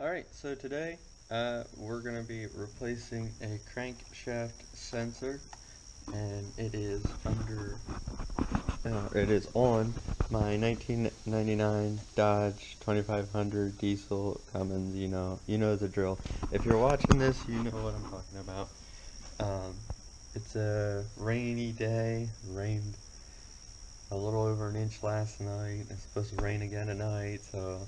Alright, so today we're going to be replacing a crankshaft sensor, and it is on my 1999 Dodge 2500 diesel Cummins. You know the drill. If you're watching this, you know what I'm talking about. Um, it's a rainy day. Rained a little over an inch last night. It's supposed to rain again tonight, so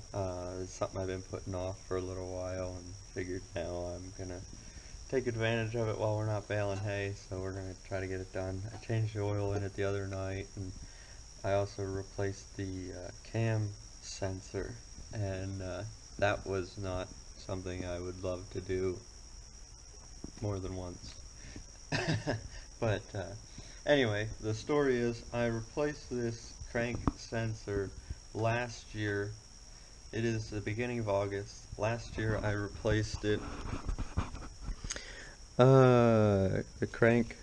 it's something I've been putting off for a little while, and figured now I'm gonna take advantage of it while we're not baling hay. So we're gonna try to get it done. I changed the oil in it the other night, and I also replaced the cam sensor, and that was not something I would love to do more than once. But anyway, the story is I replaced this crank sensor last year. It is the beginning of August. Last year I replaced it. The crank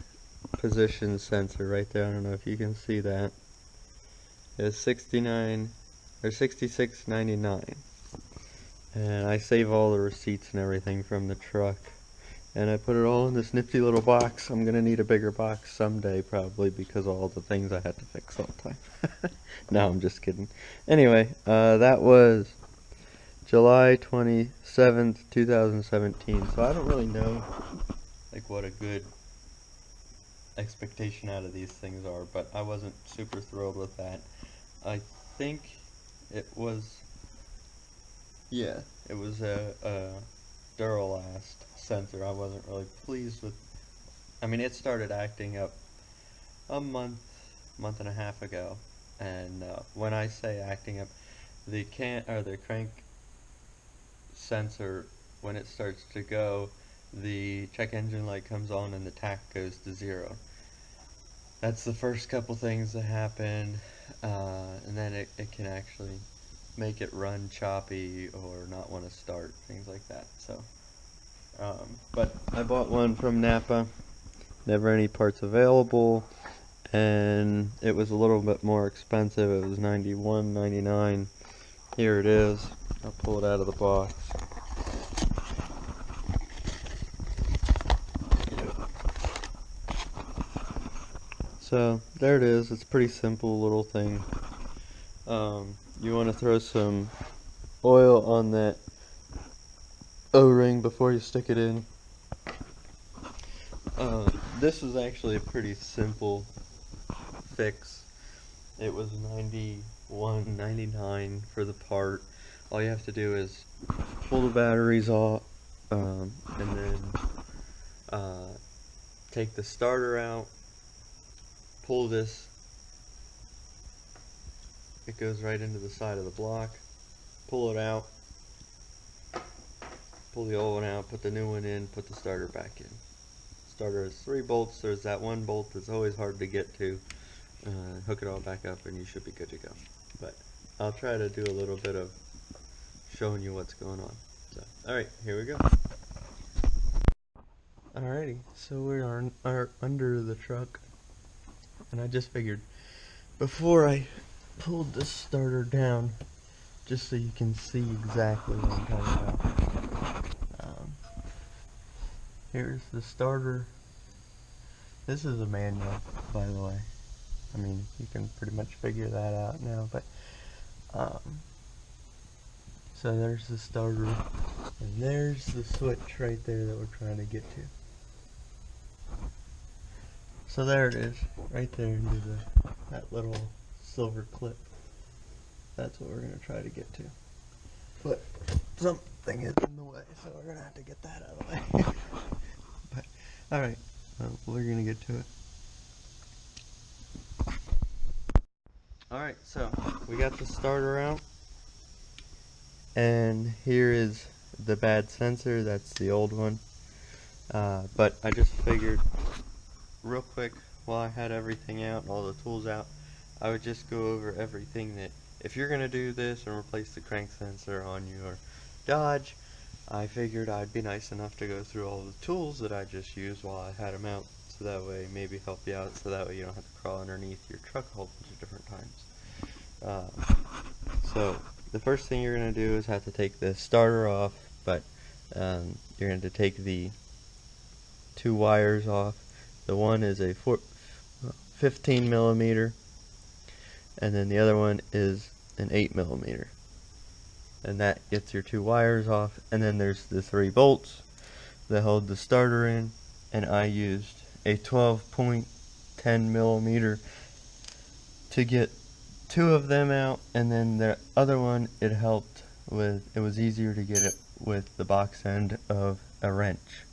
position sensor right there. I don't know if you can see that. It's 69 or 66.99, and I save all the receipts and everything from the truck. And I put it all in this nifty little box. I'm gonna need a bigger box someday, probably, because of all the things I had to fix all the time. No, I'm just kidding. Anyway, that was July 27th, 2017. So I don't really know, like, what a good expectation out of these things are, but I wasn't super thrilled with that. I think it was, yeah, it was a Duralast sensor. I wasn't really pleased with. I mean, it started acting up a month and a half ago, and when I say acting up, the crank sensor, when it starts to go, the check engine light comes on and the tach goes to 0. That's the first couple things that happen, and then it can actually make it run choppy or not want to start, things like that. So but I bought one from Napa, never any parts available, and it was a little bit more expensive. It was $91.99. Here it is. I'll pull it out of the box. So there it is. It's a pretty simple little thing. You want to throw some oil on that O-ring before you stick it in. This is actually a pretty simple fix. It was $91.99 for the part. All you have to do is pull the batteries off, and then take the starter out, pull this. It goes right into the side of the block. Pull it out, pull the old one out, put the new one in, put the starter back in. Starter has 3 bolts. There's that one bolt that's always hard to get to. Hook it all back up and you should be good to go. But I'll try to do a little bit of showing you what's going on. So, alright, here we go. Alrighty, so we are under the truck, and I just figured before I pulled this starter down, just so you can see exactly what I'm talking about. Here's the starter. This is a manual, by the way. I mean, you can pretty much figure that out now, but so there's the starter, and there's the switch right there that we're trying to get to. So there it is, right there into that little silver clip. That's what we're going to try to get to. But something is in the way, so we're going to have to get that out of the way. But, alright, well, we're going to get to it. Alright, so we got the starter out, and here is the bad sensor. That's the old one. But I just figured real quick, while I had everything out and all the tools out, I would just go over everything that, if you're going to do this and replace the crank sensor on your Dodge, I figured I'd be nice enough to go through all the tools that I just used while I had them out, so that way maybe help you out, so that way you don't have to crawl underneath your truck a whole bunch of different times. So the first thing you're going to do is have to take the starter off, but you're going to take the two wires off. The one is a 15 millimeter, and then the other one is an 8 millimeter, and that gets your two wires off. And then there's the 3 bolts that hold the starter in, and I used a 12.10 millimeter to get 2 of them out, and then the other one, it was easier to get it with the box end of a wrench.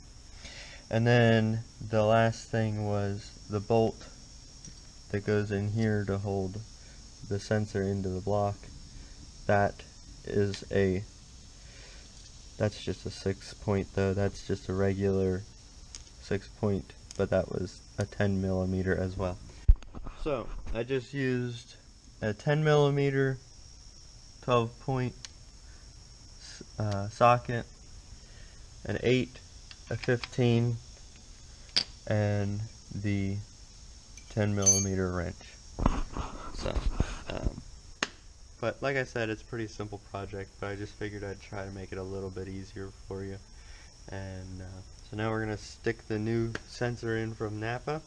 And then the last thing was the bolt that goes in here to hold the sensor into the block. That's just a 6-point though. That's just a regular 6-point, but that was a 10 millimeter as well. So I just used a 10 millimeter 12-point socket, an 8, a 15, and the 10 millimeter wrench. So, but like I said, it's a pretty simple project, but I just figured I'd try to make it a little bit easier for you. And so now we're going to stick the new sensor in from Napa.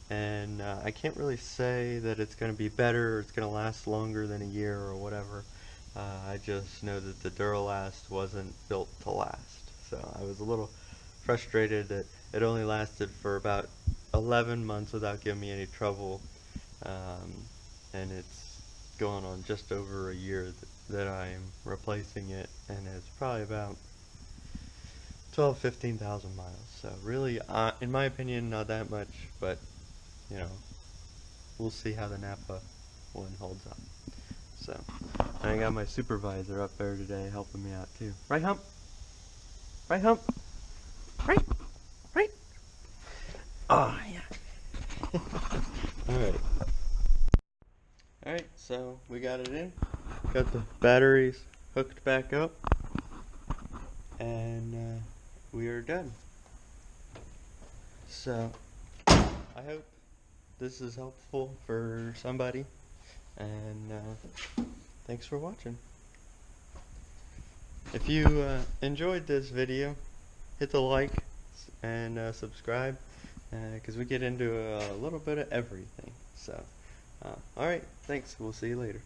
And I can't really say that it's going to be better or it's going to last longer than a year or whatever. I just know that the Duralast wasn't built to last. So I was a little frustrated that it only lasted for about 11 months without giving me any trouble. And it's going on just over a year that I'm replacing it, and it's probably about 15,000 miles. So really, in my opinion, not that much, but you know, we'll see how the Napa one holds up. So, and I got my supervisor up there today helping me out too. Right, Hump? Right, Hump? Right? Right? Oh, yeah. Alright. Alright, so we got it in. Got the batteries hooked back up. And we are done. So, I hope this is helpful for somebody, and thanks for watching. If you enjoyed this video, hit the like and subscribe, because we get into a little bit of everything. So, alright, thanks. We'll see you later.